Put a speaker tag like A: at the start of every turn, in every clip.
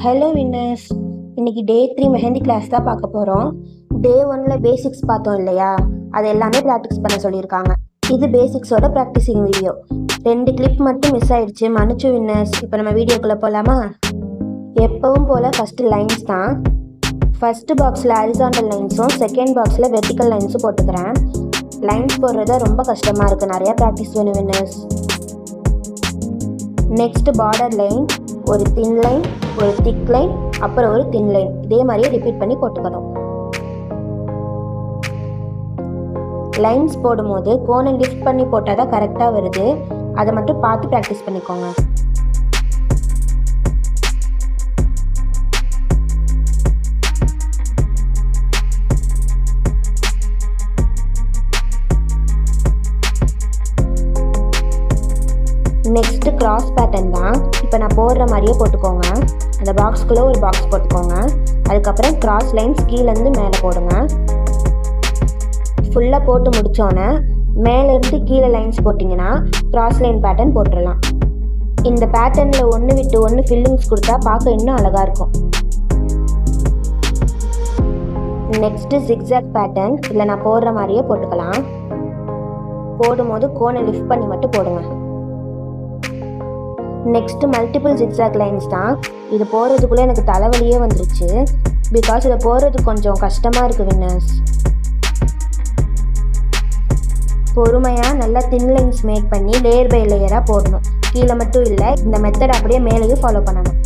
A: Hello winners, இன்னைக்கு டே 3 mehndi class தான் பார்க்க போகிறோம். டே 1ல் பேசிக்ஸ் பார்த்தோம் இல்லையா, அது எல்லாமே ப்ராக்டிஸ் பண்ண சொல்லியிருக்காங்க. இது பேசிக்ஸோட ப்ராக்டிஸிங் வீடியோ. 2 கிளிப் மட்டும் மிஸ் ஆயிடுச்சு, மன்னிச்சு வின்னர்ஸ். இப்போ நம்ம வீடியோக்குள்ளே போகலாமா? எப்பவும் போல் ஃபஸ்ட்டு லைன்ஸ் தான். ஃபஸ்ட்டு பாக்ஸில் ஹரிசாண்டல் லைன்ஸும் செகண்ட் பாக்ஸில் வெர்டிக்கல் லைன்ஸும் போட்டுக்கிறேன். லைன்ஸ் போடுறது ரொம்ப கஷ்டமாக இருக்குது, நிறையா ப்ராக்டிஸ் வேணும் வின்னர்ஸ். நெக்ஸ்ட்டு பார்டர் லைன், ஒரு தின் லைன், ஒரு திக் லைன், அப்புறம் ஒரு தின் லைன். இதே மாதிரியே ரிப்பீட் பண்ணி போட்டுக்கணும். லைன்ஸ் போடும்போது கோனை லிஃப்ட் பண்ணி போட்டால் தான் கரெக்டாக வருது. அதை மட்டும் பார்த்து ப்ராக்டிஸ் பண்ணிக்கோங்க. நெக்ஸ்ட்டு கிராஸ் பேட்டர்ன் தான். இப்போ நான் போடுற மாதிரியே போட்டுக்கோங்க. அந்த பாக்ஸ்குள்ளே ஒரு பாக்ஸ் போட்டுக்கோங்க. அதுக்கப்புறம் கிராஸ் லைன்ஸ் கீழேருந்து மேலே போடுங்க. ஃபுல்லாக போட்டு முடித்தோன்னே மேலேருந்து கீழே லைன்ஸ் போட்டிங்கன்னா கிராஸ் லைன் பேட்டர்ன் போட்டுடலாம். இந்த பேட்டர்னில் ஒன்று விட்டு ஒன்று ஃபில்லிங்ஸ் கொடுத்தா பார்க்க இன்னும் அழகாக இருக்கும். Next zigzag pattern. இல்லை நான் போடுற மாதிரியே போட்டுக்கலாம். போடும்போது கோனை லிஃப்ட் பண்ணி மட்டும் போடுங்க. நெக்ஸ்ட்டு மல்டிபிள் ஜிக்ஸாக் லைன்ஸ் தான். இது போடுறதுக்குள்ளே எனக்கு தலைவலியே வந்துருச்சு. பிகாஸ் இதை போடுறதுக்கு கொஞ்சம் கஷ்டமாக இருக்குது வின்னர்ஸ். பொறுமையாக நல்லா தின் லைன்ஸ் மேக் பண்ணி லேயர் பை லேயராக போடணும். கீழே மட்டும் இல்லை, இந்த மெத்தட் அப்படியே மேலேயும் ஃபாலோ பண்ணணும்.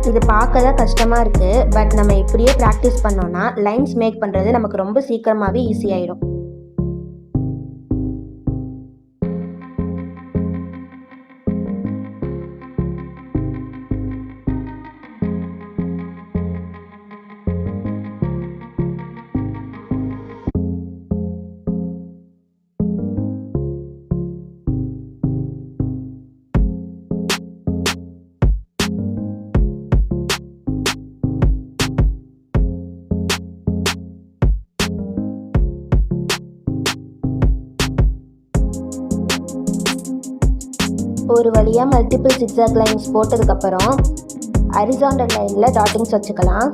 A: இது பார்க்க தான் கஷ்டமாக இருக்குது. பட் நம்ம இப்படியே ப்ராக்டிஸ் பண்ணோன்னா லைன்ஸ் மேக் பண்ணுறது நமக்கு ரொம்ப சீக்கிரமாகவே ஈஸியாகிடும். ஒரு வழியாக மல்டிபிள் ஜிக்ஸாக் லைன்ஸ் போட்டதுக்கப்புறம் ஹரிசாண்டல் லைனில் டாட்டிங்ஸ் வச்சுக்கலாம்.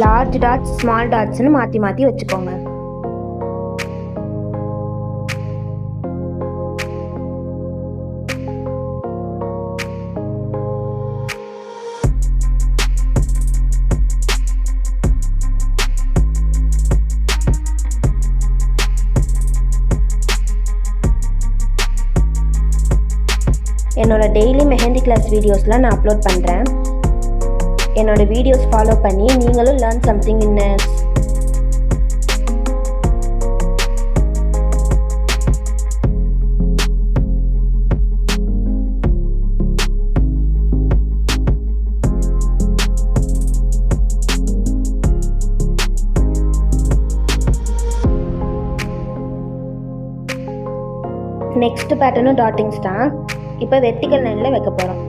A: லார்ஜ் டாட்ஸ், ஸ்மால் டாட்ஸ்னு மாற்றி மாற்றி வச்சுக்கோங்க. என்னோட டெய்லி மெஹந்தி கிளாஸ் வீடியோஸ்லாம் நான் அப்லோட் பண்ணுறேன். என்னோட வீடியோஸ் ஃபாலோ பண்ணி நீங்களும் லேர்ன் சம்திங் வின்னர்ஸ். நெக்ஸ்ட் பேட்டர்னும் டாட்டிங்ஸ் தான். இப்போ வெர்டிக்கல் லைனில் வைக்க போகிறோம்.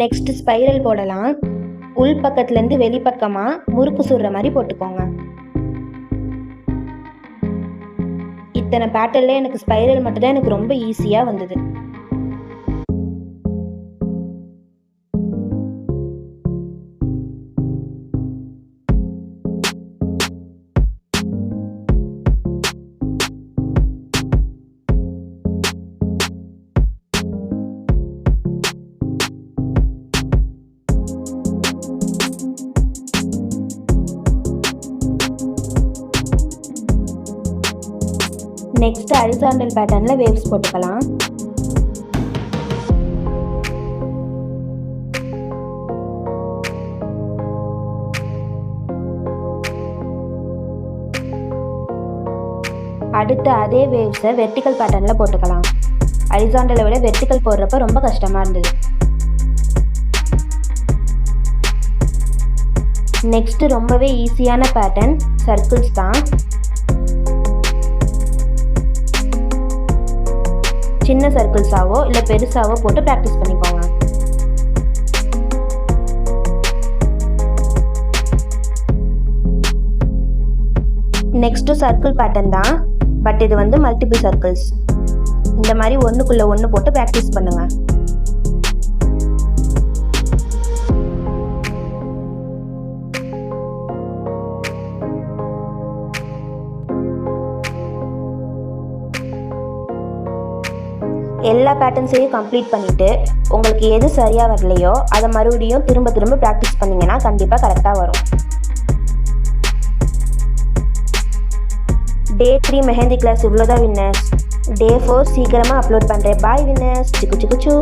A: நெக்ஸ்ட் ஸ்பைரல் போடலாம். உள் பக்கத்துலேருந்து வெளிப்பக்கமாக முறுக்கு சுடுற மாதிரி போட்டுக்கோங்க. இத்தனை பேட்டர்னில் எனக்கு ஸ்பைரல் மட்டும்தான் எனக்கு ரொம்ப ஈஸியாக வந்தது. நெக்ஸ்ட் ஹரிசாண்டல் பேட்டர்னில் வேவ்ஸ் போட்டுக்கலாம். அடுத்து அதே வேவ்ஸை வெர்டிக்கல் பேட்டர்னில் போட்டுக்கலாம். ஹரிசாண்டலை விட வெர்டிக்கல் போடுறப்ப ரொம்ப கஷ்டமாக இருந்தது. நெக்ஸ்ட்டு ரொம்பவே ஈஸியான பேட்டர்ன் சர்க்கிள்ஸ் தான். சின்ன சர்க்கிள்ஸாவோ இல்லை பெருசாவோ போட்டு ப்ராக்டிஸ் பண்ணிக்கோங்க. நெக்ஸ்ட்டு சர்க்கிள் பேட்டர்ன் தான், பட் இது வந்து மல்டிபிள் சர்க்கிள்ஸ். இந்த மாதிரி ஒன்றுக்குள்ளே ஒன்று போட்டு ப்ராக்டிஸ் பண்ணுங்கள். எல்லா பேட்டர்ன்ஸையும் கம்ப்ளீட் பண்ணிவிட்டு உங்களுக்கு எது சரியாக வரலையோ அதை மறுபடியும் திரும்ப திரும்ப ப்ராக்டிஸ் பண்ணிங்கன்னா கண்டிப்பாக கரெக்டாக வரும். Day 3 மெஹந்தி கிளாஸ் இவ்வளோதான் வின்னர்ஸ். Day 4 சீக்கிரமாக அப்லோட் பண்ணுறேன். பாய் வின்னர்ஸ். சிக்கு சிக்கு சூ.